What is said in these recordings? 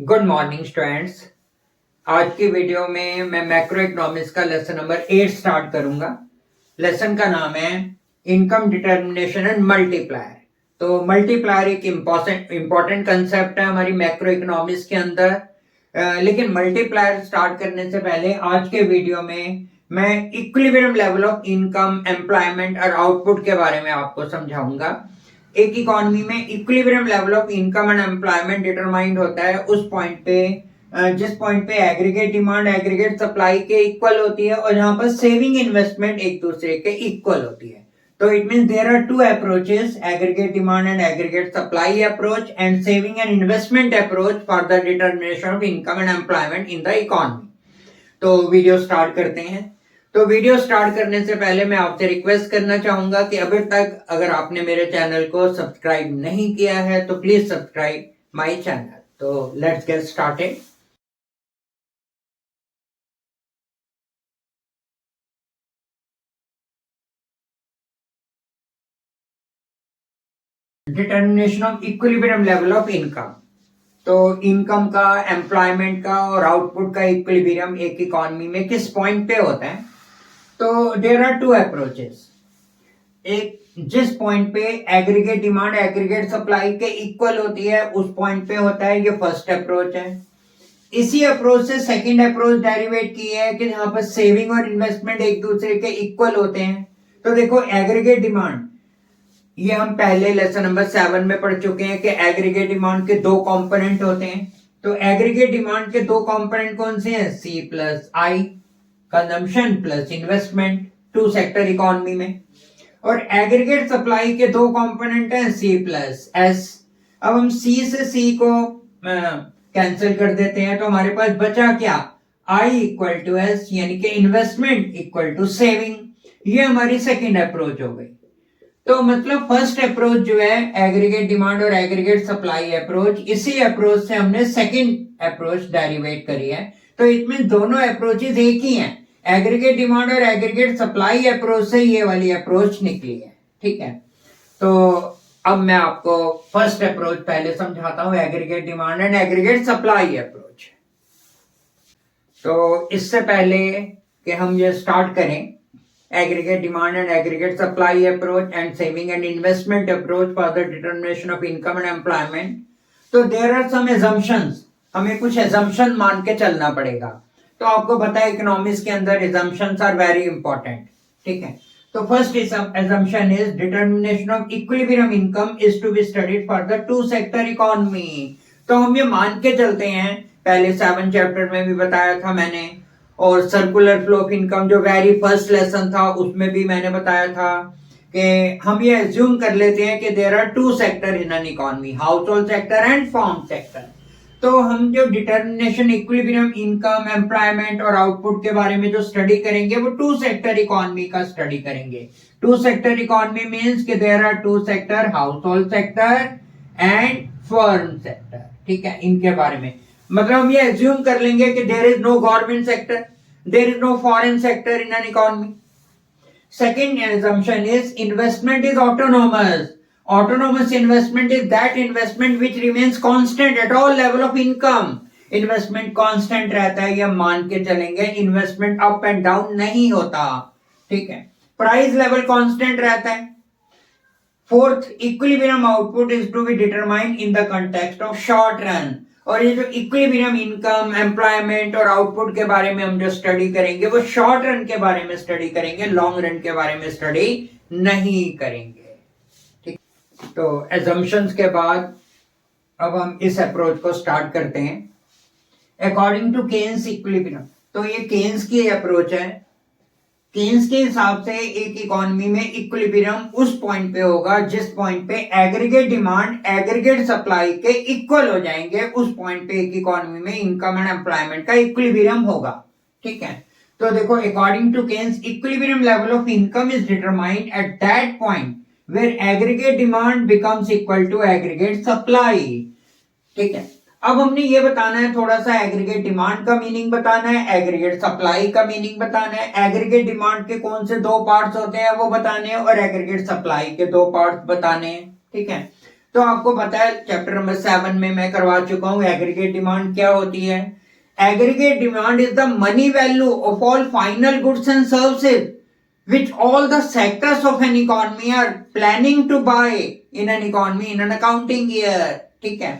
Good morning students. आज की video में मैं मैक्रो इकोनॉमिक्स का लेसन नंबर 8 स्टार्ट करूंगा। लेसन का नाम है इनकम डिटर्मिनेशन एंड मल्टीप्लायर। तो मल्टीप्लायर एक इंपॉर्टेंट कंसेप्ट है हमारी मैक्रो इकोनॉमिक्स के अंदर। लेकिन मल्टीप्लायर स्टार्ट करने से पहले आज के वीडियो में मैं equilibrium level of income, employment और आउटपुट के बारे में आपको समझाऊंगा। एक इकोनॉमी में equilibrium level of income and employment determined होता है उस पॉइंट पे जिस पॉइंट पे एग्रीगेट डिमांड एग्रीगेट सप्लाई के इक्वल होती है और जहां पर सेविंग इन्वेस्टमेंट एक दूसरे के इक्वल होती है। तो it means there are two approaches, aggregate demand and aggregate supply approach and saving and investment approach for the determination of income and employment in the economy. तो वीडियो स्टार्ट करते हैं। तो वीडियो स्टार्ट करने से पहले मैं आपसे request करना चाहूंगा कि अभी तक अगर आपने मेरे चैनल को सब्सक्राइब नहीं किया है तो प्लीज सब्सक्राइब माय चैनल। तो let's get started. Determination of equilibrium level of income. तो इनकम का, एम्प्लॉयमेंट का और आउटपुट का इक्विलिब्रियम एक इकोनॉमी में किस पॉइंट पे होता है? तो देयर आर टू अप्रोचेस। एक जिस पॉइंट पे एग्रीगेट डिमांड एग्रीगेट सप्लाई के इक्वल होती है उस पॉइंट पे होता है, ये फर्स्ट अप्रोच है। इसी अप्रोच से सेकंड अप्रोच डेरिवेट की है कि जहां पर सेविंग और इन्वेस्टमेंट एक दूसरे के इक्वल होते हैं। तो देखो एग्रीगेट डिमांड, ये हम पहले लेसन नंबर 7 में पढ़ चुके हैं कि एग्रीगेट डिमांड के दो कंपोनेंट होते हैं। तो एग्रीगेट डिमांड के दो कंपोनेंट कौन से हैं? C plus I, consumption plus investment, two sector economy में। और एग्रीगेट सप्लाई के दो कंपोनेंट हैं सी प्लस एस। अब हम सी से सी को कैंसिल कर देते हैं तो हमारे पास बचा क्या? आई इक्वल टू एस, यानी कि इन्वेस्टमेंट इक्वल टू सेविंग। ये हमारी सेकेंड अप्रोच हो गई। तो मतलब फर्स्ट अप्रोच जो है एग्रीगेट डिमांड और एग्रीगेट सप्लाई अप्रोच, इसी अप्रोच से हमने सेकेंड अप्रोच डेरिवेट करी है। तो इसमें दोनों अप्रोचेस एक ही हैं। एग्रीगेट डिमांड और एग्रीगेट सप्लाई अप्रोच से ये वाली अप्रोच निकली है। ठीक है, तो अब मैं आपको फर्स्ट अप्रोच पहले समझाता हूं, aggregate demand and aggregate supply approach. तो इससे पहले कि हम ये स्टार्ट करें, aggregate demand and aggregate supply approach and saving and investment approach for the determination of income and employment, तो there are some assumptions। हमें कुछ assumption मान के चलना पड़ेगा। तो आपको पता है इकोनॉमिक्स के अंदर assumptions are very important। ठीक है, तो first assumption is determination of equilibrium income is to be studied for the two sector economy। तो हम ये मान के चलते हैं, पहले 7 चैप्टर में भी बताया था मैंने, और सर्कुलर फ्लो ऑफ इनकम जो वेरी फर्स्ट लेसन था उसमें भी मैंने बताया था कि हम ये एज्यूम कर लेते हैं कि there are two sector in an economy, household sector and firm sector. तो हम जो डिटर्मिनेशन इक्विलिब्रियम इनकम, एम्प्लॉयमेंट और आउटपुट के बारे में जो स्टडी करेंगे वो टू सेक्टर इकोनॉमी का स्टडी करेंगे। टू सेक्टर इकोनॉमी मींस कि there are two sector, household sector and firm sector. ठीक है, इनके बारे में मतलब हम ये एज्यूम कर लेंगे कि there is no government sector, there is no foreign sector in an economy. Second assumption is investment is autonomous. Autonomous investment is that investment which remains constant at all level of income. Investment constant रहता है, ये मान के चलेंगे। Investment up and down नहीं होता। ठीक है, price level constant रहता है। Fourth, equilibrium output is to be determined in the context of short run। और ये जो इक्विलिब्रियम इनकम, एम्प्लॉयमेंट और आउटपुट के बारे में हम जो स्टडी करेंगे वो शॉर्ट रन के बारे में स्टडी करेंगे, लॉन्ग रन के बारे में स्टडी नहीं करेंगे। ठीक, तो एजम्पशंस के बाद अब हम इस अप्रोच को स्टार्ट करते हैं। अकॉर्डिंग टू केन्स इक्विलिब्रियम, तो ये केन्स की अप्रोच है। केन्स के हिसाब से एक इकोनॉमी में इक्विलिब्रियम उस पॉइंट पे होगा जिस पॉइंट पे एग्रीगेट डिमांड एग्रीगेट सप्लाई के इक्वल हो जाएंगे, उस पॉइंट पे एक इकोनॉमी में इनकम एंड एम्प्लॉयमेंट का इक्विलिब्रियम होगा। ठीक है, तो देखो according to Keynes equilibrium level of income is determined at that point where aggregate demand becomes equal to aggregate supply. ठीक है, अब हमने ये बताना है, थोड़ा सा एग्रीगेट डिमांड का मीनिंग बताना है, एग्रीगेट सप्लाई का मीनिंग बताना है, एग्रीगेट डिमांड के कौन से दो पार्ट्स होते हैं वो बताने हैं और एग्रीगेट सप्लाई के दो पार्ट्स बताने हैं। ठीक है, तो आपको पता है चैप्टर नंबर 7 में मैं करवा चुका हूं एग्रीगेट डिमांड क्या होती है. Aggregate demand is the money value of all final goods and services which all the sectors of an economy are planning to buy in an economy in an accounting year. ठीक है.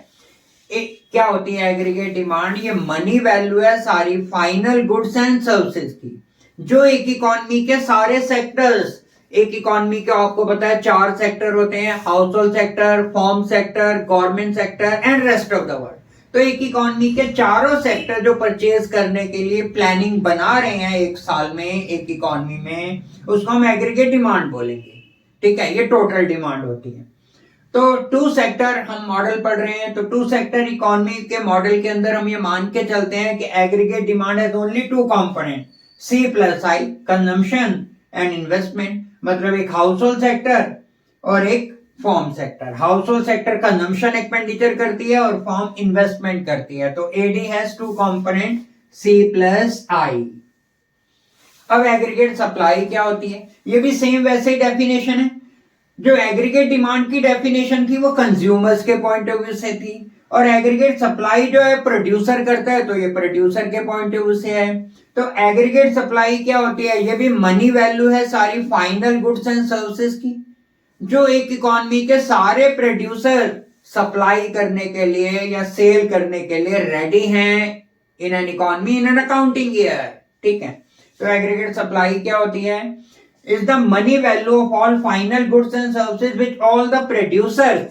क्या होती है aggregate demand? ये money value है सारी final goods and services की, जो एक इकोनॉमी के सारे सेक्टर्स, एक इकोनॉमी के आपको पता है 4 सेक्टर होते हैं, house hold sector, form sector, government sector and rest of the world. तो एक इकोनॉमी के चारों सेक्टर जो परचेज करने के लिए प्लानिंग बना रहे हैं एक साल में एक इकोनॉमी में, उसको हम एग्रीगेट डिमांड बोलेंगे. ठीक है, ये टोटल डिमांड होती है. तो 2 सेक्टर हम मॉडल पढ़ रहे हैं, तो 2 सेक्टर इकोनॉमी के मॉडल के अंदर हम ये मान के चलते हैं कि aggregate demand has only 2 component, C plus I, consumption and investment. मतलब एक हाउस होल्ड सेक्टर और एक form sector. Household sector consumption expenditure करती है और फॉर्म इन्वेस्टमेंट करती है. तो AD has 2 component, C plus I. अब एग्रीगेट सप्लाई क्या होती है? ये भी सेम वैसे ही डेफिनेशन है. जो एग्रीगेट डिमांड की डेफिनेशन थी वो कंज्यूमर्स के पॉइंट ऑफ व्यू से थी, और एग्रीगेट सप्लाई जो है प्रोड्यूसर करता है, तो ये प्रोड्यूसर के पॉइंट ऑफ व्यू से है. तो एग्रीगेट सप्लाई क्या होती है? ये भी मनी वैल्यू है सारी फाइनल गुड्स एंड सर्विसेज की, जो एक इकोनॉमी के सारे प्रोड्यूसर सप्लाई करने के लिए या सेल करने के लिए रेडी हैं इन an economy in an accounting year. ठीक है. तो एग्रीगेट सप्लाई क्या होती है? Is the money value of all final goods and services which all the producers.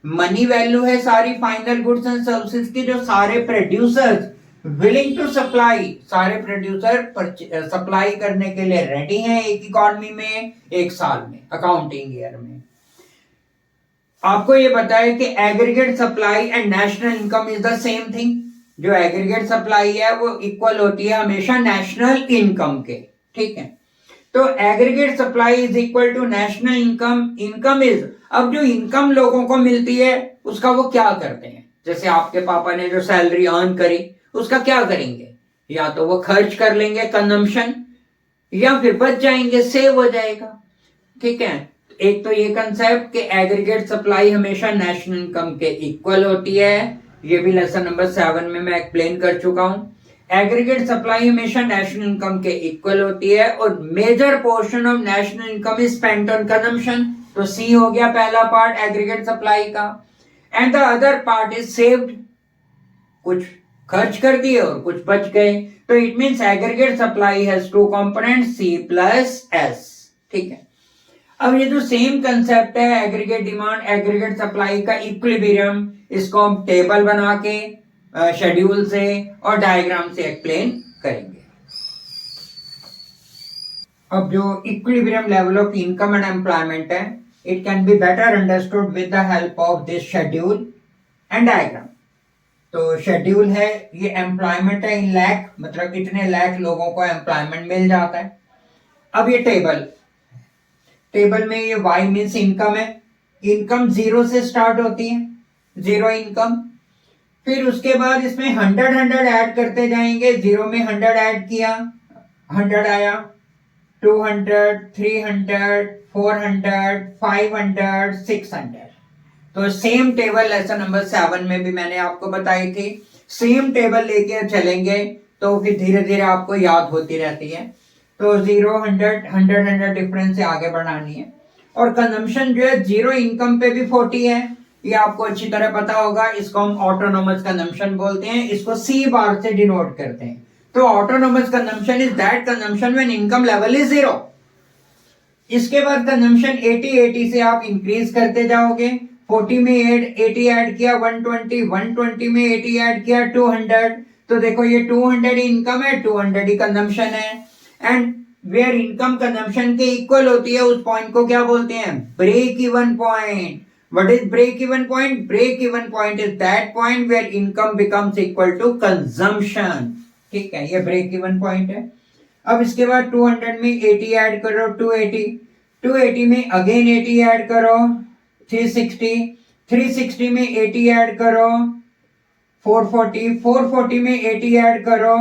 Money value है सारी फाइनल गुड्स एंड सर्विसेज की जो सारे प्रोड्यूसर्स विलिंग टू सप्लाई, सारे प्रोड्यूसर सप्लाई करने के लिए रेडी हैं एक इकोनॉमी में एक साल में अकाउंटिंग ईयर में. आपको ये बताया कि aggregate supply and national income is the same thing. जो एग्रीगेट सप्लाई है वो इक्वल होती है हमेशा नेशनल इनकम के. ठीक है. तो aggregate supply is equal to national income. Income is, अब जो इनकम लोगों को मिलती है उसका वो क्या करते हैं? जैसे आपके पापा ने जो सैलरी अर्न करी उसका क्या करेंगे? या तो वो खर्च कर लेंगे कंजम्पशन, या फिर बच जाएंगे, सेव हो जाएगा. ठीक है. एक तो ये कंसेप्ट कि एग्रीगेट सप्लाई हमेशा नेशनल इनकम के इक्वल होती है, ये भी लेसन नंबर 7 में मैं एक्सप्लेन कर चुका हूं. एग्रीगेट सप्लाई हमेशा नेशनल इनकम के इक्वल होती है, और major portion of national income is spent on consumption. तो सी हो गया पहला पार्ट एग्रीगेट सप्लाई का. And the other part is saved. कुछ खर्च कर दिए और कुछ बच गए. तो it means aggregate supply has 2 component, C plus S. ठीक है. अब ये जो सेम कंसेप्ट है एग्रीगेट डिमांड एग्रीगेट सप्लाई का इक्विलिब्रियम, इसको हम टेबल बना के शेड्यूल से और डायग्राम से एक्सप्लेन करेंगे. अब जो equilibrium level of income and employment है, it can be better understood with the help of this schedule and diagram. तो शेड्यूल है, ये एम्प्लॉयमेंट है इन लाख, मतलब इतने लाख लोगों को एम्प्लॉयमेंट मिल जाता है. अब ये टेबल में ये Y मीन्स इनकम है. इनकम 0 से स्टार्ट होती है, 0 इनकम. फिर उसके बाद इसमें 100 ऐड करते जाएंगे. 0 में 100 ऐड किया, 100 आया, 200, 300, 400, 500, 600. तो सेम टेबल लेसन नंबर 7 में भी मैंने आपको बताई थी. सेम टेबल लेके चलेंगे तो फिर धीरे धीरे आपको याद होती रहती है. तो 0, 100 डिफरेंस से आगे बढ़ानी है. और कंजम्पशन जो है 0 इनकम पे भी 40 है, ये आपको अच्छी तरह पता होगा. इसको हम ऑटोनोमस कंजम्पशन बोलते हैं, इसको C बार से डिनोट करते हैं. तो autonomous consumption is that consumption when income level is 0. इसके बाद कंजम्पशन 80 से आप इंक्रीज करते जाओगे. 40 में 80 ऐड किया, 120 में 80 ऐड किया, 200. तो देखो ये 200 इनकम है, 200 ही कंजम्पशन है. एंड वेयर इनकम कंजम्पशन के इक्वल होती है उस पॉइंट को क्या बोलते हैं? Break even point. What is break even point? Break even point is that point where income becomes equal to consumption. ठीक है, ये ब्रेक इवन पॉइंट है. अब इसके बाद 200 में 80 ऐड करो, 280 में अगेन 80 ऐड करो, 360 में 80 ऐड करो, 440 में 80 ऐड करो,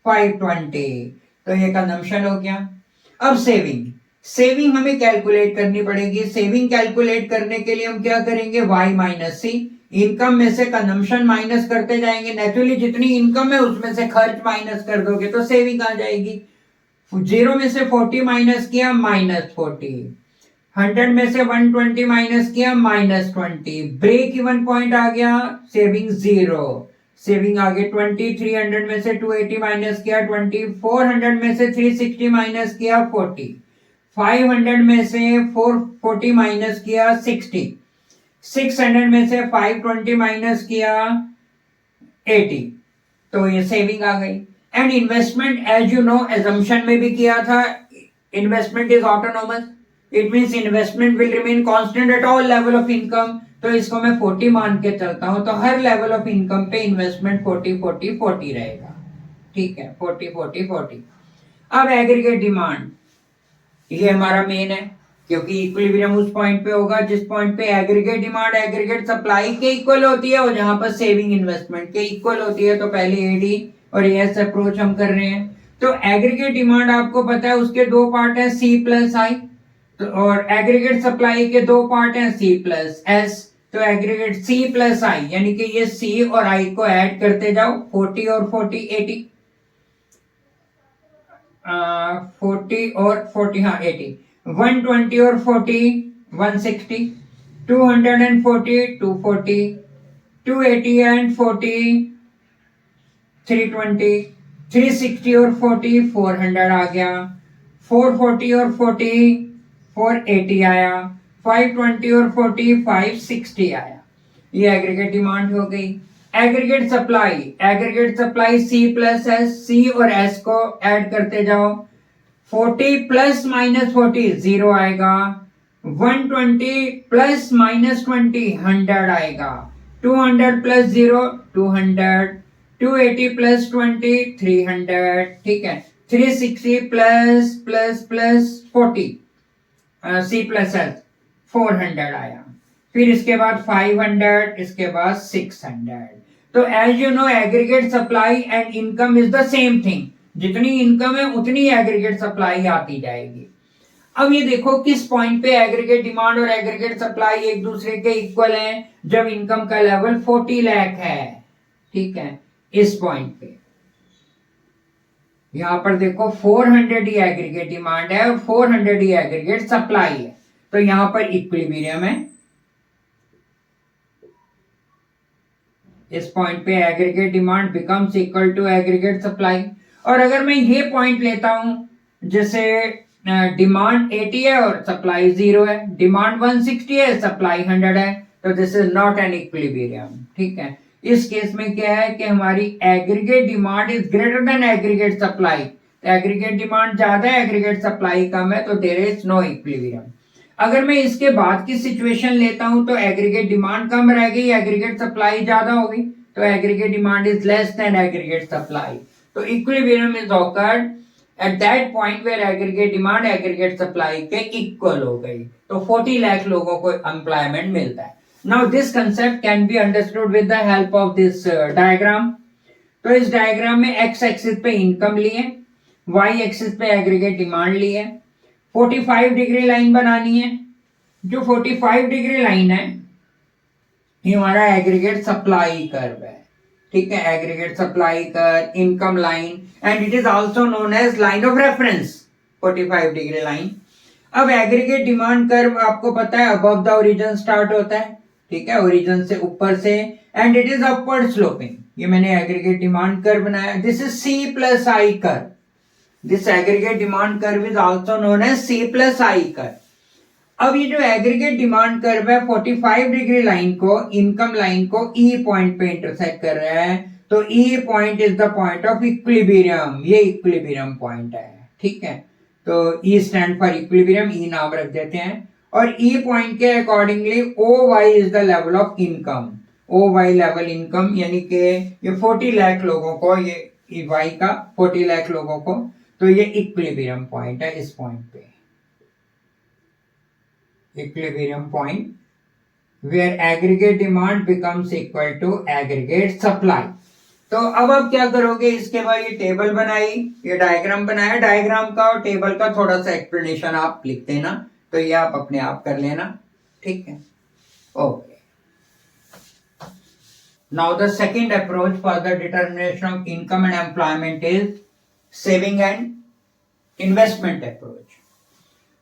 520. तो ये कंजम्पशन हो गया. अब सेविंग, सेविंग हमें कैलकुलेट करनी पड़ेगी। सेविंग कैलकुलेट करने के लिए हम क्या करेंगे, y माइनस सी। इनकम में से कंजम्पशन माइनस करते जाएंगे, नेचुरली जितनी इनकम है उसमें से खर्च माइनस कर दोगे तो सेविंग आ जाएगी। 0 में से 40 माइनस किया, -40। 100 में से 120 माइनस किया, -20। ब्रेक इवन पॉइंट आ गया, सेविंग 0। सेविंग आगे 20। 300 में से 280 माइनस किया, 20। 400 में से 360 माइनस किया, 40। 500 में से 440 माइनस किया, 60। 600 में से 520 माइनस किया, 80। तो ये सेविंग आ गई। And investment as you know assumption में भी किया था, investment is autonomous, it means investment will remain constant at all level of income. तो इसको मैं 40 मान के चलता हूं, तो हर लेवल ऑफ इनकम पे इन्वेस्टमेंट 40-40-40 रहेगा। ठीक है, 40-40-40। अब एग्रीगेट डिमांड, ये हमारा मेन है, क्योंकि इक्विलिब्रियम उस पॉइंट पे होगा जिस पॉइंट पे एग्रीगेट डिमांड एग्रीगेट सप्लाई के इक्वल होती है और जहां पर सेविंग इन्वेस्टमेंट के इक्वल होती है। तो पहले एडी और एस अप्रोच हम कर रहे हैं। तो एग्रीगेट डिमांड आपको पता है उसके दो पार्ट है, सी प्लस आई। तो और एग्रीगेट सप्लाई के दो पार्ट हैं, सी प्लस एस। तो एग्रीगेट सी प्लस आई, यानी कि ये सी और आई को ऐड करते जाओ, 40 और 40 80। 40 और 40, हाँ 80। 120 और 40 160। 240 240। 280 एंड 40 320। 360 और 40 400 आ गया। 440 और 40 480 आया। 520 और 40 560 आया। ये एग्रीगेट डिमांड हो गई। Aggregate supply C plus S, C और एस को ऐड करते जाओ। 40 प्लस माइनस 40 0 आएगा। 120 प्लस माइनस 20 100 आएगा। 200 प्लस 0 200। 280 प्लस 20 300। ठीक है। 360 plus plus plus 40 C plus S 400 आया। फिर इसके बाद 500, इसके बाद 600। तो as you know aggregate supply and income is the same thing, जितनी इनकम है उतनी एग्रीगेट सप्लाई आती जाएगी। अब ये देखो किस पॉइंट पे एग्रीगेट डिमांड और एग्रीगेट सप्लाई एक दूसरे के इक्वल हैं, जब इनकम का लेवल 40 लाख है। ठीक है, इस पॉइंट पे यहां पर देखो 400 ही एग्रीगेट डिमांड है और 400 ही एग्रीगेट सप्लाई है, तो यहां पर इक्विलिब्रियम है। इस पॉइंट पे aggregate demand becomes equal to aggregate supply. और अगर मैं ये पॉइंट लेता हूं, जैसे डिमांड 80 है और सप्लाई 0 है, डिमांड 160 है, सप्लाई 100 है, तो this is not an equilibrium. ठीक है, इस केस में क्या है कि हमारी aggregate demand is greater than aggregate supply. Aggregate demand ज्यादा है, एग्रीगेट सप्लाई कम है, तो देयर इज नो इक्विलिब्रियम। अगर मैं इसके बाद की सिचुएशन लेता हूं तो एग्रीगेट डिमांड कम रह गई, एग्रीगेट सप्लाई ज्यादा हो गई, तो aggregate demand is less than aggregate supply. तो equilibrium is occurred at that point where aggregate demand aggregate supply के इक्वल हो गई, तो 40 लाख लोगों को एम्प्लॉयमेंट मिलता है। Now this concept can be understood with the help of this diagram. तो इस डायग्राम में एक्स एक्सिस पे इनकम लिए, वाई एक्सिस पे एग्रीगेट डिमांड लिए। 45 डिग्री लाइन बनानी है। जो 45 डिग्री लाइन है ये हमारा एग्रीगेट सप्लाई कर्व है। ठीक है, aggregate supply curve, income line, and it is also known as line of reference, 45 degree line. अब एग्रीगेट डिमांड कर्व आपको पता है अबव द ओरिजिन स्टार्ट होता है। ठीक है, ओरिजिन से ऊपर से, and it is upward sloping. ये मैंने एग्रीगेट डिमांड कर्व बनाया, this is C plus I curve. This aggregate demand curve is also known as C plus I curve. अब ये जो एग्रीगेट डिमांड कर्व है 45 डिग्री लाइन को, income line को E point पे इंटरसेक्ट कर रहा है, तो E point is the point of equilibrium, ये इक्विलिब्रियम पॉइंट है। ठीक है, तो E stand for equilibrium, E नाम रख देते हैं। और E पॉइंट के accordingly OY is the level of income, OY level income, यानी कि ये 40 लाख लोगों को, ये Y का 40 लाख लोगों को, तो ये इक्विलिब्रियम पॉइंट है। इस पॉइंट पे equilibrium point where aggregate demand becomes equal to aggregate supply. तो अब आप क्या करोगे, इसके बाद ये टेबल बनाई, ये डायग्राम बनाया, डायग्राम का और टेबल का थोड़ा सा एक्सप्लेनेशन आप लिख देना, तो ये आप अपने आप कर लेना, ठीक है। Okay, now the second approach for the determination of income and employment is saving and investment approach.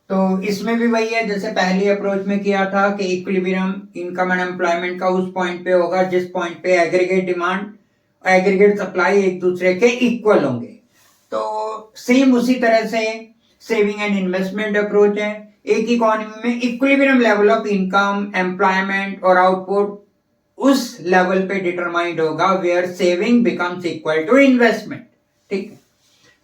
तो इसमें भी वही है जैसे पहली अप्रोच में किया था कि इक्विलिब्रियम इनकम एंड एम्प्लॉयमेंट का उस पॉइंट पे होगा जिस पॉइंट पे एग्रीगेट डिमांड, एग्रीगेट सप्लाई एक दूसरे के इक्वल होंगे। तो सेम उसी तरह से सेविंग एंड इन्वेस्टमेंट अप्रोच है। एक इकोनॉमी में equilibrium level of income, employment और आउटपुट उस लेवल पे डिटरमाइंड होगा where saving becomes equal to investment, ठीक है।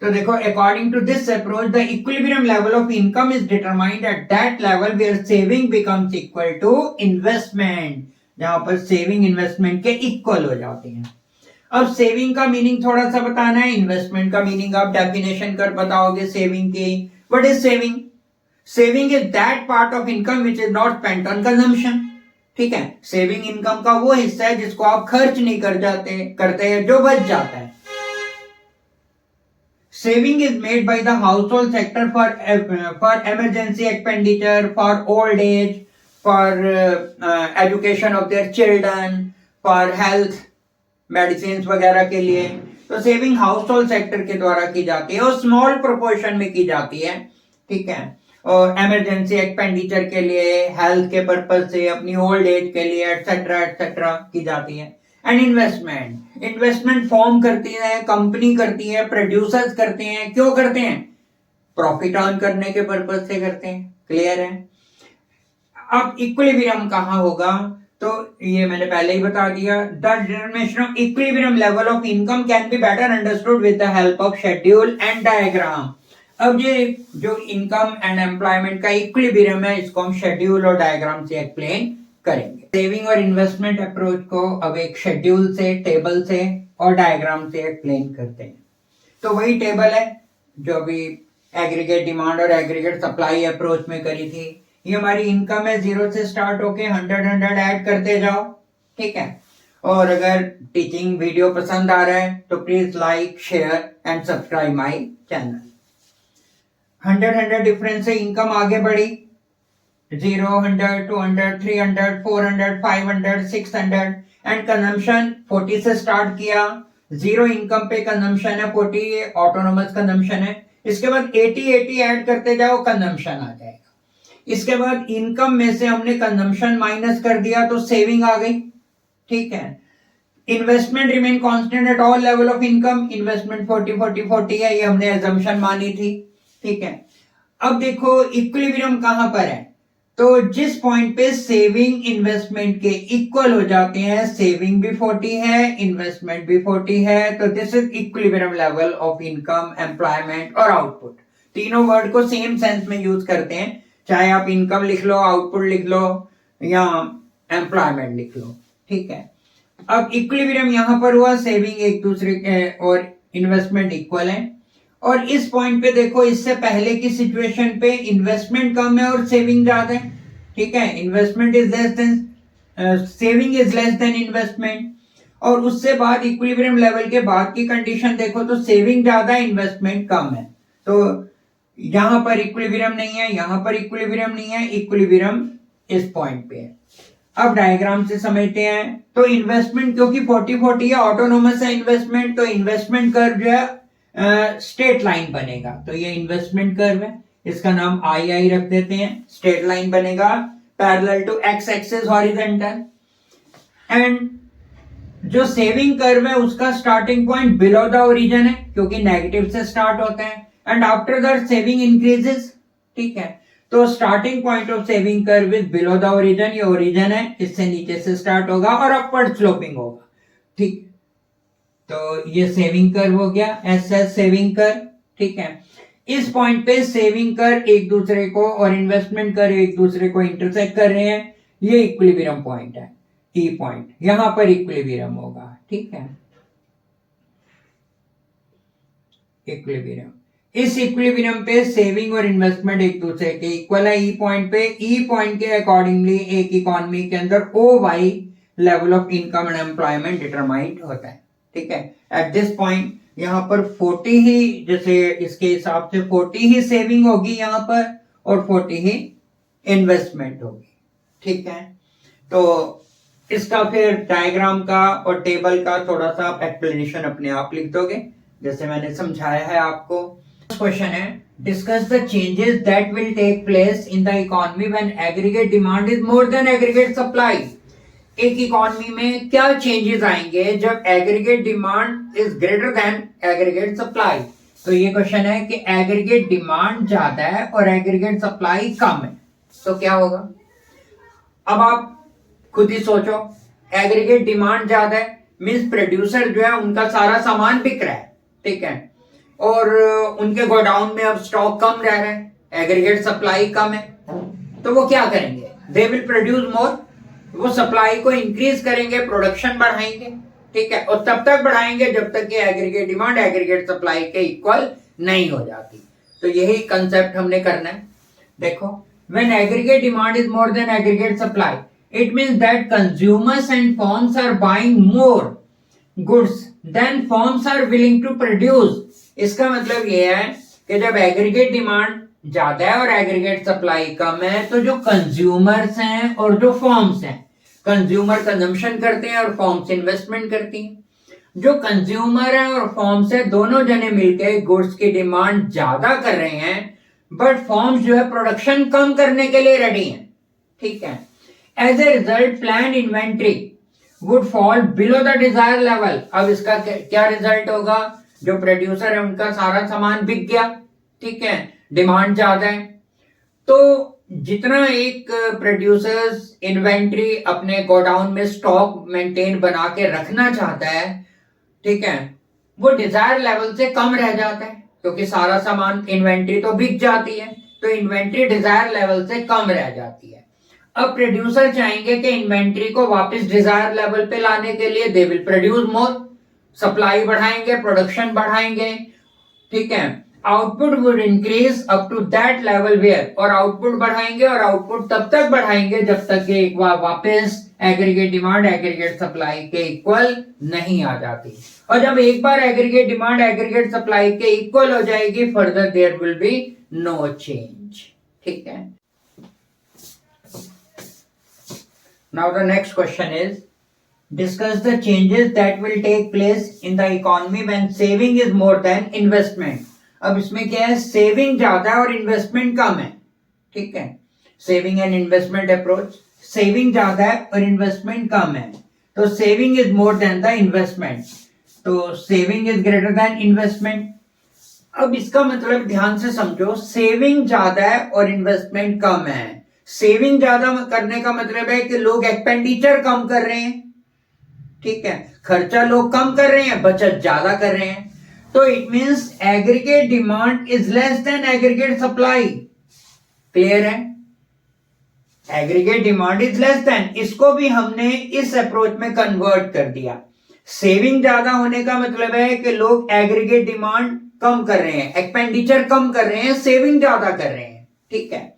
तो देखो, according to this approach the equilibrium level of income is determined at that level where saving becomes equal to investment, जहां पर सेविंग इन्वेस्टमेंट के इक्वल हो जाते हैं। अब सेविंग का मीनिंग थोड़ा सा बताना है, इन्वेस्टमेंट का मीनिंग आप डेफिनेशन कर बताओगे सेविंग की। What is saving? Saving is that part of income which is not spent on consumption, ठीक है। सेविंग इनकम का वो हिस्सा है जिसको आप खर्च नहीं करते हैं, जो बच जाता है। Saving is made by the household sector for emergency expenditure, for old age, for education of their children, for health, medicines वगैरह के लिए। तो सेविंग हाउस होल्ड सेक्टर के द्वारा की जाती है और स्मॉल प्रोपोर्शन में की जाती है, ठीक है। और इमरजेंसी एक्सपेंडिचर के लिए, हेल्थ के पर्पज से, अपनी ओल्ड एज के लिए एटसेट्रा एटसेट्रा की जाती है। एंड इन्वेस्टमेंट फॉर्म करती है, कंपनी करती है, प्रोड्यूसर्स करते हैं। क्यों करते हैं? प्रॉफिट अर्न करने के पर्पज से करते हैं, क्लियर है। अब इक्विलिब्रियम कहां होगा? तो ये मैंने पहले ही बता दिया। The determination of equilibrium level of income can be better understood with the help of schedule and diagram. अब ये जो इनकम एंड एम्प्लॉयमेंट का इक्विलिब्रियम है, इसको हम शेड्यूल और डायग्राम से एक्सप्लेन करेंगे। सेविंग और इन्वेस्टमेंट अप्रोच को अब एक शेड्यूल से, टेबल से और डायग्राम से एक्सप्लेन करते हैं। तो वही टेबल है जो अभी एग्रीगेट डिमांड और एग्रीगेट सप्लाई अप्रोच में करी थी। ये हमारी इनकम है, 0 से स्टार्ट होके 100 ऐड करते जाओ, ठीक है। और अगर टीचिंग वीडियो पसंद आ रहा है तो please like, share and subscribe my channel. 100 difference से इनकम आगे बढ़ी, 0, 100, 200, 300, 400, 500, 600 एंड कंजम्पशन 40 से स्टार्ट किया। 0 इनकम पे कंजम्पशन है, 40 ऑटोनोमस कंजम्पशन है। इसके बाद 80 ऐड करते जाओ, कंजम्पशन आ जाएगा। इसके बाद इनकम में से हमने कंजम्पशन माइनस कर दिया तो सेविंग आ गई, ठीक है। Investment remain constant at all level of income, investment 40 है, ये हमने अजम्पशन मानी थी, ठीक है। अब देखो इक्विलिब्रियम कहां पर है, तो जिस पॉइंट पे सेविंग इन्वेस्टमेंट के इक्वल हो जाते हैं, सेविंग भी 40 है, इन्वेस्टमेंट भी 40 है, तो this is equilibrium level of income, employment और आउटपुट। तीनों वर्ड को सेम सेंस में यूज करते हैं, चाहे आप इनकम लिख लो, आउटपुट लिख लो या एम्प्लॉयमेंट लिख लो, ठीक है। अब इक्विलिब्रियम यहां पर हुआ, सेविंग एक दूसरे और इन्वेस्टमेंट इक्वल है। और इस पॉइंट पे देखो, इससे पहले की सिचुएशन पे इन्वेस्टमेंट कम है और सेविंग ज्यादा है, ठीक है। Investment is less then, saving is less then investment. और उससे बाद इक्विलिब्रियम लेवल के बाद की कंडीशन देखो तो सेविंग ज्यादा, इन्वेस्टमेंट कम है। तो यहां पर इक्विलिब्रियम नहीं है, यहां पर इक्विलिब्रियम नहीं है, इक्विलिब्रियम इस पॉइंट पे है। अब डायग्राम से समझते हैं। तो इन्वेस्टमेंट क्योंकि 40 है, ऑटोनोमस है इन्वेस्टमेंट, तो इन्वेस्टमेंट कर्व जो है स्ट्रेट लाइन बनेगा। तो ये इन्वेस्टमेंट कर्व है, इसका नाम आई रख देते हैं। स्ट्रेट लाइन बनेगा parallel to X axis horizontal. And जो सेविंग कर्व है उसका starting point below the origin है, क्योंकि नेगेटिव से स्टार्ट होता है। And after that saving increases, ठीक है। तो starting point of saving curve is below the origin, ये ओरिजिन है, इससे नीचे से स्टार्ट होगा और अपवर्ड स्लोपिंग होगा, ठीक। तो ये सेविंग कर्व हो गया, एस सेविंग कर्व, ठीक है। इस पॉइंट पे सेविंग कर्व एक दूसरे को और इन्वेस्टमेंट कर्व एक दूसरे को इंटरसेक्ट कर रहे हैं, ये इक्विलिब्रियम पॉइंट है, ई पॉइंट, यहां पर इक्विलिब्रियम होगा, ठीक है। इक्विलिब्रियम, इस इक्विलिब्रियम पे सेविंग और इन्वेस्टमेंट एक दूसरे के इक्वल है। ई पॉइंट पे, ई पॉइंट के अकॉर्डिंगली एक इकोनॉमी के अंदर O Y level of income and employment determined होता है, ठीक है। एट दिस पॉइंट यहाँ पर 40 ही, जैसे इसके हिसाब से 40 ही सेविंग होगी यहाँ पर और 40 ही इन्वेस्टमेंट होगी, ठीक है। तो इसका फिर डायग्राम का और टेबल का थोड़ा सा एक्सप्लेनेशन अपने आप लिख दोगे जैसे मैंने समझाया है आपको। क्वेश्चन है, discuss the changes that will take place in the economy when aggregate demand is more than aggregate supply. एक इकोनॉमी में क्या चेंजेस आएंगे जब aggregate demand is greater than aggregate supply. तो ये क्वेश्चन है कि एग्रीगेट डिमांड ज्यादा है और एग्रीगेट सप्लाई कम है, तो क्या होगा। अब आप खुद ही सोचो, एग्रीगेट डिमांड ज्यादा है मींस प्रोड्यूसर जो है उनका सारा सामान बिक रहा है, ठीक है, और उनके गोडाउन में अब स्टॉक कम रह रहा है, एग्रीगेट सप्लाई कम है, तो वो क्या करेंगे, दे विल प्रोड्यूस मोर, वो सप्लाई को इंक्रीज करेंगे, प्रोडक्शन बढ़ाएंगे, ठीक है, और तब तक बढ़ाएंगे जब तक कि एग्रीगेट डिमांड एग्रीगेट सप्लाई के इक्वल नहीं हो जाती। तो यही कंसेप्ट हमने करना है। देखो, when aggregate demand is more than aggregate supply, it means that consumers and firms are buying more goods than firms are willing to produce। इसका मतलब ये है कि जब एग्रीगेट डिमांड ज्यादा है और एग्रीगेट सप्लाई कम है, तो जो कंज्यूमर्स हैं और जो फर्म्स हैं, कंज्यूमर कंजम्पशन करते हैं और फर्म्स इन्वेस्टमेंट करती हैं। जो कंज्यूमर है और फर्म्स है, दोनों जने मिलकर गुड्स की डिमांड ज्यादा कर रहे हैं, बट फर्म्स जो है प्रोडक्शन कम करने के लिए रेडी हैं, ठीक है। As a result, planned inventory would fall below the desired level। अब इसका क्या रिजल्ट होगा, जो प्रोड्यूसर है उनका सारा सामान बिक गया, ठीक है, डिमांड ज्यादा है, तो जितना एक प्रोड्यूसर्स इन्वेंट्री अपने गोडाउन में स्टॉक मेंटेन बना के रखना चाहता है, ठीक है, वो डिजायर लेवल से कम रह जाता है, क्योंकि सारा सामान इन्वेंट्री तो बिक जाती है, तो इन्वेंट्री डिजायर लेवल से कम रह जाती है। अब प्रोड्यूसर चाहेंगे कि इन्वेंट्री को वापस डिजायर लेवल पे लाने के लिए they will produce more, supply बढ़ाएंगे, प्रोडक्शन बढ़ाएंगे, ठीक है, output would increase up to that level where, और आउटपुट बढ़ाएंगे और आउटपुट तब तक बढ़ाएंगे जब तक कि एक बार वापस एग्रीगेट डिमांड एग्रीगेट सप्लाई के इक्वल नहीं आ जाती। और जब एक बार एग्रीगेट डिमांड एग्रीगेट सप्लाई के इक्वल हो जाएगी, further there will be no change, ठीक है। Now the next question is, discuss the changes that will take place in the economy when saving is more than investment। अब इसमें क्या है, saving ज्यादा है और इन्वेस्टमेंट कम है, ठीक है, saving and investment approach, saving ज्यादा है और इन्वेस्टमेंट कम है, तो saving is more than the investment, तो saving is greater than investment. अब इसका मतलब ध्यान से समझो, सेविंग ज्यादा है और इन्वेस्टमेंट कम है। सेविंग ज्यादा करने का मतलब है कि लोग एक्सपेंडिचर कम कर रहे हैं, ठीक है, खर्चा लोग कम कर रहे हैं, बचत ज्यादा कर रहे हैं, तो it means aggregate demand is less than aggregate supply. Clear है, aggregate demand is less than, इसको भी हमने इस अप्रोच में कन्वर्ट कर दिया। सेविंग ज्यादा होने का मतलब है कि लोग एग्रीगेट डिमांड कम कर रहे हैं, एक्सपेंडिचर कम कर रहे हैं, सेविंग ज्यादा कर रहे हैं, ठीक है।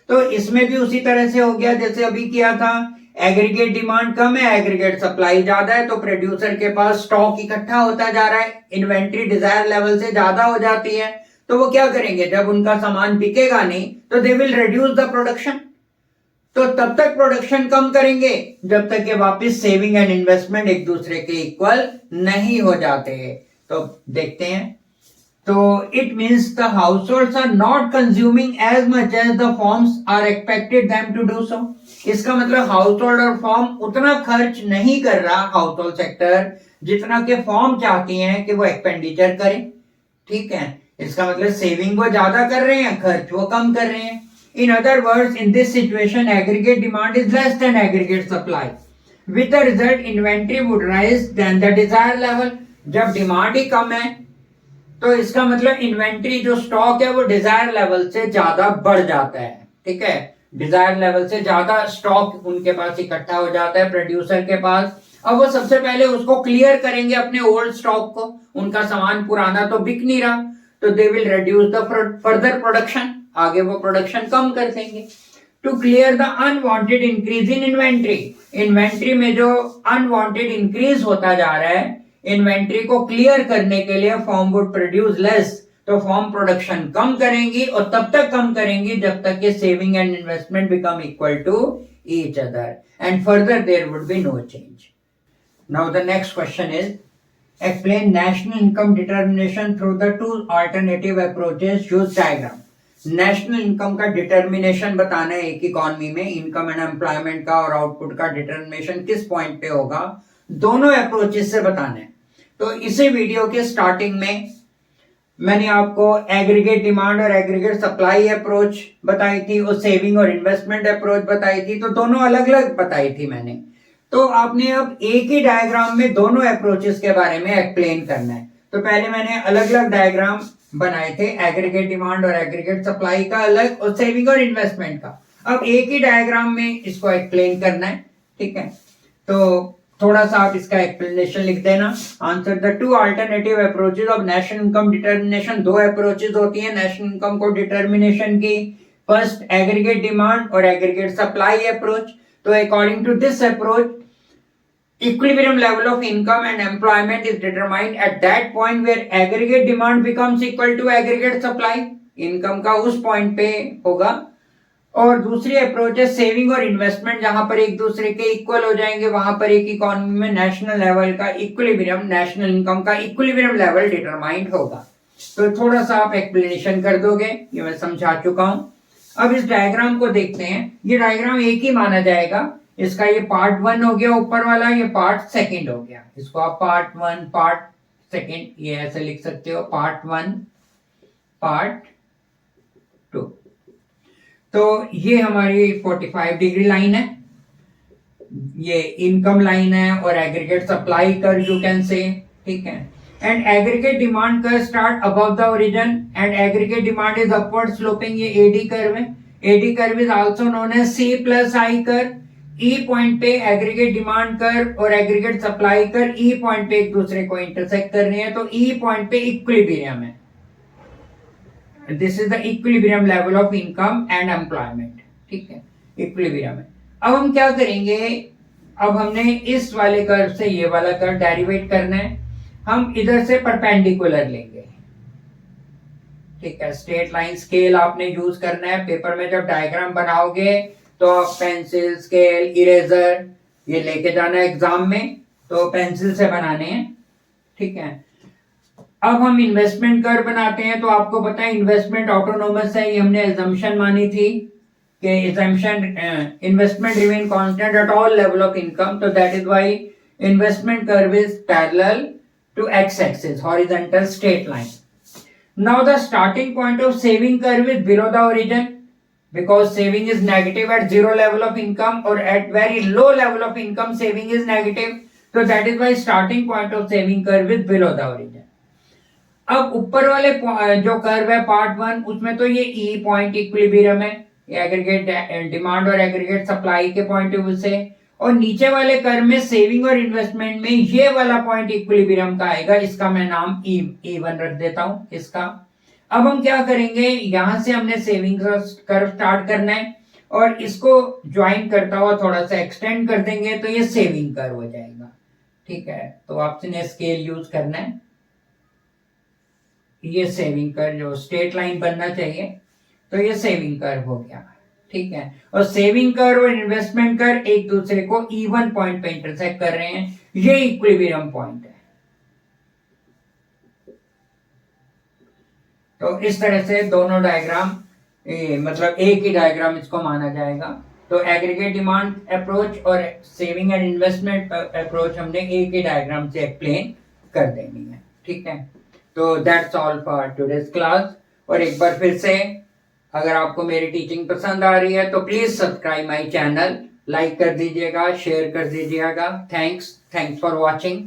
तो इसमें भी उसी तरह से हो गया जैसे अभी किया था, एग्रीगेट डिमांड कम है, एग्रीगेट सप्लाई ज्यादा है, तो प्रोड्यूसर के पास स्टॉक इकट्ठा होता जा रहा है, इन्वेंट्री डिजायर लेवल से ज्यादा हो जाती है, तो वो क्या करेंगे, जब उनका सामान बिकेगा नहीं तो they will reduce the production, तो तब तक प्रोडक्शन कम करेंगे जब तक कि वापस सेविंग एंड इन्वेस्टमेंट एक दूसरे के इक्वल नहीं हो जाते। तो देखते हैं, तो it means the households are not consuming as much as the firms are expected them to do so. इसका मतलब हाउसहोल्ड और फर्म उतना खर्च नहीं कर रहा, हाउसहोल्ड सेक्टर, जितना के फर्म चाहती हैं कि वो एक्सपेंडिचर करें, ठीक है। इसका मतलब सेविंग वो ज्यादा कर रहे हैं, खर्च वो कम कर रहे हैं। In other words, in this situation, aggregate demand is less than aggregate supply. With the result, inventory would rise than the desired level. जब डिमांड ही कम है तो इसका मतलब इन्वेंट्री जो स्टॉक है वो डिजायर लेवल से ज्यादा बढ़ जाता है, ठीक है, डिजायर लेवल से ज्यादा स्टॉक उनके पास इकट्ठा हो जाता है प्रोड्यूसर के पास। अब वो सबसे पहले उसको क्लियर करेंगे अपने ओल्ड स्टॉक को, उनका सामान पुराना तो बिक नहीं रहा, तो they will reduce the further production, आगे वो प्रोडक्शन कम कर देंगे to clear the unwanted increase in inventory. Inventory में जो अनवांटेड इंक्रीज होता जा रहा है, इन्वेंट्री को क्लियर करने के लिए फर्म वुड प्रोड्यूस लेस, तो फर्म प्रोडक्शन कम करेंगी और तब तक कम करेंगी जब तक कि saving and investment become equal to each other and further there would be no change. Now the next question is explain national income determination through the two alternative approaches. use diagram. National income का determination बताना है एक economy में, income and employment का और output का determination किस point पे होगा, दोनों अप्रोचेस से बताना है. तो इसी वीडियो के स्टार्टिंग में मैंने आपको एग्रीगेट डिमांड और एग्रीगेट सप्लाई अप्रोच बताई थी और सेविंग और इन्वेस्टमेंट अप्रोच बताई थी. तो दोनों अलग अलग बताई थी मैंने. तो आपने अब एक ही डायग्राम में दोनों अप्रोचेस के बारे में एक्सप्लेन करना है. तो पहले मैंने अलग अलग डायग्राम बनाए थे, एग्रीगेट डिमांड और एग्रीगेट सप्लाई का अलग और सेविंग और इन्वेस्टमेंट का. अब एक ही डायग्राम में इसको एक्सप्लेन करना है. ठीक है, तो थोड़ा सा आप इसका एक्सप्लेनेशन लिख देना. Answer the two alternative approaches of national income determination. दो अप्रोचेस होती है नेशनल इनकम को डिटर्मिनेशन की. फर्स्ट एग्रीगेट डिमांड और एग्रीगेट सप्लाई अप्रोच. तो according to this approach equilibrium level of income and employment is determined at that point where aggregate demand becomes equal to aggregate supply. Income का उस point पे होगा. और दूसरी approach है saving और इन्वेस्टमेंट, जहां पर एक दूसरे के इक्वल हो जाएंगे. वहां पर एक इकोनॉमी में नेशनल लेवल का इक्विलिब्रियम, नेशनल इनकम का इक्विलिब्रियम लेवल डिटरमाइंड होगा. तो थोड़ा सा आप एक्सप्लेनेशन कर दोगे, ये मैं समझा चुका हूं. अब इस डायग्राम को देखते हैं. ये डायग्राम एक ही माना जाएगा. इसका ये पार्ट 1 हो गया ऊपर वाला, ये पार्ट 2 हो गया. इसको आप पार्ट 1 पार्ट 2 ये ऐसे लिख सकते हो, पार्ट 1 पार्ट 2. तो ये हमारी 45 डिग्री लाइन है, ये इनकम लाइन है और aggregate supply curve you can say. ठीक है, and aggregate demand curve start above the origin and aggregate demand is upward sloping. ये एडी कर्व है. AD curve is also known as C plus I curve. E point पे aggregate demand curve और aggregate supply curve E point पे एक दूसरे को intersect कर रहे हैं. तो ई पॉइंट पे इक्विलिब्रियम है. This is the equilibrium level of income and employment. ठीक है, इक्विलिब्रियम है. अब हम क्या करेंगे, अब हमने इस वाले कर्व से ये वाला कर्व डेरिवेट करना है. हम इधर से परपेंडिकुलर लेंगे. ठीक है, स्ट्रेट लाइन स्केल आपने यूज करना है. पेपर में जब डायग्राम बनाओगे तो पेंसिल, स्केल, इरेजर ये लेके जाना है एग्जाम में. तो पेंसिल से बनाने हैं. ठीक है, अब हम इन्वेस्टमेंट कर्व बनाते हैं. तो आपको पता है इन्वेस्टमेंट ऑटोनोमस है, ये हमने एजम्पशन मानी थी कि assumption investment remain constant at all level of income. तो that is why investment curve is parallel to X axis, horizontal straight line. Now the starting point of saving curve is below the origin, because saving is negative at zero level of income or at very low level of income saving is negative. So that is why starting point of saving curve is below the origin. अब ऊपर वाले जो curve है part 1 उसमें तो ये ई point equilibrium है, aggregate demand और एग्रीगेट सप्लाई के पॉइंट ऑफ व्यू से. और नीचे वाले कर्व में सेविंग और इन्वेस्टमेंट में ये वाला पॉइंट इक्विलिब्रियम का आएगा. इसका मैं नाम E1 रख देता हूं इसका. अब हम क्या करेंगे, यहां से हमने सेविंग कर्व स्टार्ट करना है और इसको ज्वाइन करता हुआ थोड़ा सा एक्सटेंड कर देंगे तो ये सेविंग कर्व हो जाएगा. ठीक है, तो आपने स्केल यूज करना है. ये सेविंग कर्व जो स्ट्रेट लाइन बनना चाहिए, तो ये सेविंग कर्व हो गया. ठीक है, और सेविंग कर्व और इन्वेस्टमेंट कर्व एक दूसरे को E1 पॉइंट पे इंटरसेक्ट कर रहे हैं. ये इक्विलिब्रियम पॉइंट है. तो इस तरह से दोनों डायग्राम मतलब एक ही डायग्राम इसको माना जाएगा. तो एग्रीगेट डिमांड अप्रोच और सेविंग एंड इन्वेस्टमेंट अप्रोच हमने एक ही डायग्राम से एक्सप्लेन कर देनी है. ठीक है, तो that's all for today's class. और एक बार फिर से अगर आपको मेरी टीचिंग पसंद आ रही है तो please subscribe my channel, like कर दीजिएगा, शेयर कर दीजिएगा. Thanks for watching.